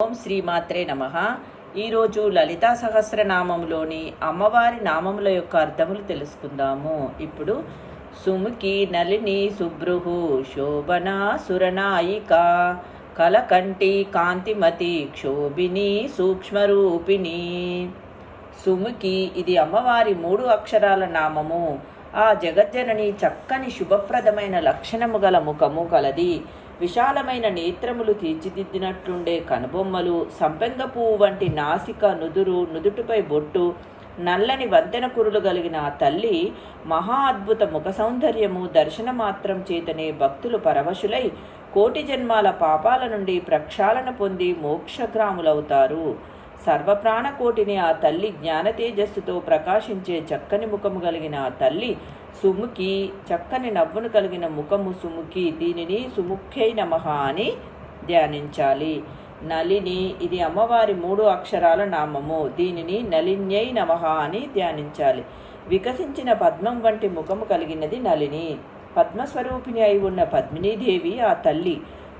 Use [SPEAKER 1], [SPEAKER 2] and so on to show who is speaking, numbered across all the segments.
[SPEAKER 1] ఓం శ్రీమాత్రే నమః. ఈరోజు లలితా సహస్రనామంలోని అమ్మవారి నామముల యొక్క అర్థములు తెలుసుకుందాము. ఇప్పుడు సుముఖి నలిని శుభ్రుహు శోభన సురనాయిక కలకంటి కాంతిమతి క్షోభిని సూక్ష్మరూపిణి. సుముఖి ఇది అమ్మవారి 3 అక్షరాల నామము. ఆ జగజ్జనని చక్కని శుభప్రదమైన లక్షణము గల ముఖము కలది. విశాలమైన నేత్రములు తీర్చిదిద్దినట్లుండే కనుబొమ్మలు, సంపెంగ పువ్వు వంటి నాసిక, నుదుటిపై బొట్టు, నల్లని వంతెన కురులు కలిగిన ఆ తల్లి మహా అద్భుత ముఖ సౌందర్యము దర్శన మాత్రం చేతనే భక్తులు పరవశులై కోటి జన్మాల పాపాల నుండి ప్రక్షాళన పొంది మోక్షగ్రాములవుతారు. సర్వప్రాణకోటిని ఆ తల్లి జ్ఞాన తేజస్సుతో ప్రకాశించే చక్కని ముఖము కలిగిన ఆ తల్లి సుముఖి. చక్కని నవ్వును కలిగిన ముఖము సుముఖి. దీనిని సుముఖ్యై నమః అని ధ్యానించాలి. నలిని ఇది అమ్మవారి 3 అక్షరాల నామము. దీనిని నలిన్యై నమః అని ధ్యానించాలి. వికసించిన పద్మం వంటి ముఖము కలిగినది నలిని. పద్మస్వరూపిణి అయి ఉన్న పద్మినీదేవి ఆ తల్లి.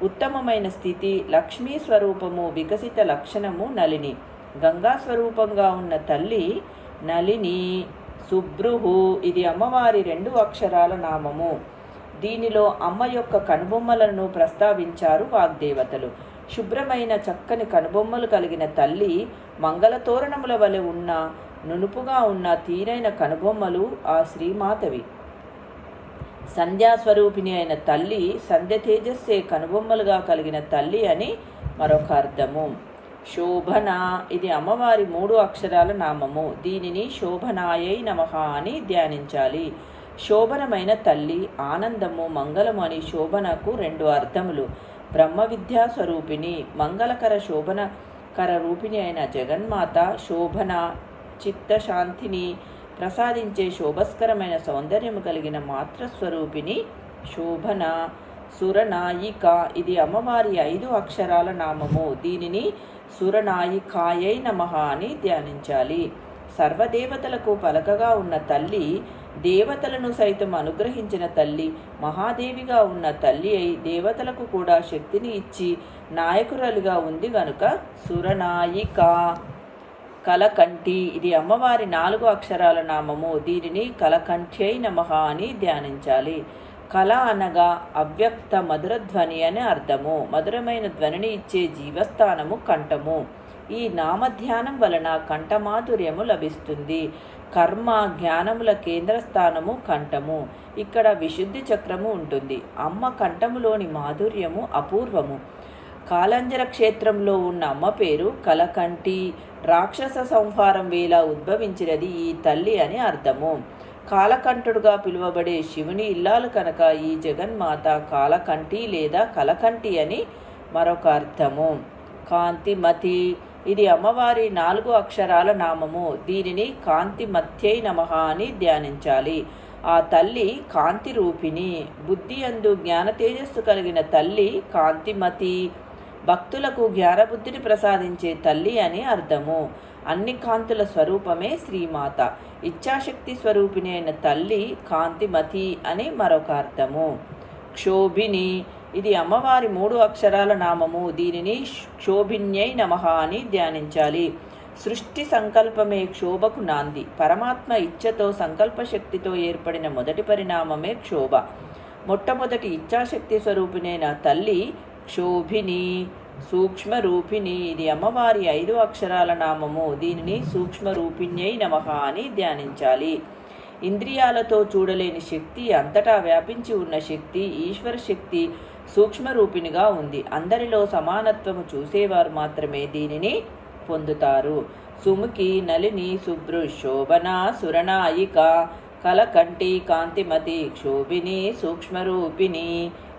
[SPEAKER 1] ఉత్తమమైన స్థితి, లక్ష్మీ స్వరూపము, వికసిత లక్షణము నలిని. గంగా స్వరూపంగా ఉన్న తల్లి నలిని. శుభ్రుహు ఇది అమ్మవారి 2 అక్షరాల నామము. దీనిలో అమ్మ యొక్క కనుబొమ్మలను ప్రస్తావించారు వాగ్దేవతలు. శుభ్రమైన చక్కని కనుబొమ్మలు కలిగిన తల్లి మంగళతోరణముల వలె ఉన్న నునుపుగా ఉన్న తీరైన కనుబొమ్మలు ఆ శ్రీమాతవి. సంధ్యాస్వరూపిణి అయిన తల్లి సంధ్య తేజస్సే కనుబొమ్మలుగా కలిగిన తల్లి అని మరొక అర్థము. శోభన ఇది అమ్మవారి 3 అక్షరాల నామము. దీనిని శోభనాయై నమః అని ధ్యానించాలి. శోభనమైన తల్లి, ఆనందము, మంగళము అని శోభనకు 2 అర్థములు. బ్రహ్మ విద్యా స్వరూపిణి, మంగళకర శోభనకర రూపిణి అయిన జగన్మాత. శోభన చిత్తశాంతిని ప్రసాదించే శోభస్కరమైన సౌందర్యము కలిగిన మాతృస్వరూపిణి శోభన. సురనాయిక ఇది అమ్మవారి 5 అక్షరాల నామము. దీనిని సురనాయికాయై నమః అని ధ్యానించాలి. సర్వదేవతలకు పలకగా ఉన్న తల్లి, దేవతలను సైతం అనుగ్రహించిన తల్లి, మహాదేవిగా ఉన్న తల్లి అయి దేవతలకు కూడా శక్తిని ఇచ్చి నాయకురాలిగా ఉంది గనుక సురనాయిక. కలకంటి ఇది అమ్మవారి 4 అక్షరాల నామము. దీనిని కలకంఠ్యై నమః అని ధ్యానించాలి. కల అనగా అవ్యక్త మధురధ్వని అని అర్థము. మధురమైన ధ్వనిని ఇచ్చే జీవస్థానము కంఠము. ఈ నామధ్యానం వలన కంఠమాధుర్యము లభిస్తుంది. కర్మ జ్ఞానముల కేంద్రస్థానము కంఠము. ఇక్కడ విశుద్ధి చక్రము ఉంటుంది. అమ్మ కంఠములోని మాధుర్యము అపూర్వము. కాలంజర క్షేత్రంలో ఉన్న అమ్మ పేరు కలకంటి. రాక్షస సంహారం వేళ ఉద్భవించినది ఈ తల్లి అని అర్థము. కాలకంఠుడుగా పిలువబడే శివుని ఇల్లాలు కనుక ఈ జగన్మాత కాలకంటి లేదా కలకంటి అని మరొక అర్థము. కాంతిమతి ఇది అమ్మవారి 4 అక్షరాల నామము. దీనిని కాంతిమత్యై నమః అని ధ్యానించాలి. ఆ తల్లి కాంతి రూపిణి. బుద్ధి యందు జ్ఞాన తేజస్సు కలిగిన తల్లి కాంతిమతి. భక్తులకు జ్ఞానబుద్ధిని ప్రసాదించే తల్లి అని అర్థము. అన్ని కాంతుల స్వరూపమే శ్రీమాత. ఇచ్ఛాశక్తి స్వరూపిణి అయిన తల్లి కాంతిమతి అని మరొక అర్థము. క్షోభిని ఇది అమ్మవారి 3 అక్షరాల నామము. దీనిని క్షోభిన్యై నమః అని ధ్యానించాలి. సృష్టి సంకల్పమే క్షోభకు నాంది. పరమాత్మ ఇచ్ఛతో సంకల్పశక్తితో ఏర్పడిన మొదటి పరిణామమే క్షోభ. మొట్టమొదటి ఇచ్ఛాశక్తి స్వరూపిణైన తల్లి క్షోభిని. సూక్ష్మరూపిణి ఇది అమ్మవారి 5 అక్షరాల నామము. దీనిని సూక్ష్మరూపిణ్యై నమః అని ధ్యానించాలి. ఇంద్రియాలతో చూడలేని శక్తి, అంతటా వ్యాపించి ఉన్న శక్తి, ఈశ్వర శక్తి సూక్ష్మరూపిణిగా ఉంది. అందరిలో సమానత్వము చూసేవారు మాత్రమే దీనిని పొందుతారు. సుముఖి నలిని శుభ్రు శోభన సురనాయిక కలకంటి కాంతిమతి క్షోభిని సూక్ష్మరూపిణి.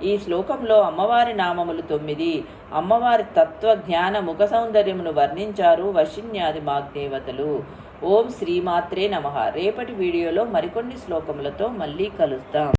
[SPEAKER 1] ఈ శ్లోకంలో అమ్మవారి నామములు 9. అమ్మవారి తత్వ జ్ఞాన ముఖ సౌందర్యమును వర్ణించారు వశిన్యాది వాగ్దేవతలు. ఓం శ్రీమాత్రే నమః. రేపటి వీడియోలో మరికొన్ని శ్లోకములతో మళ్ళీ కలుద్దాం.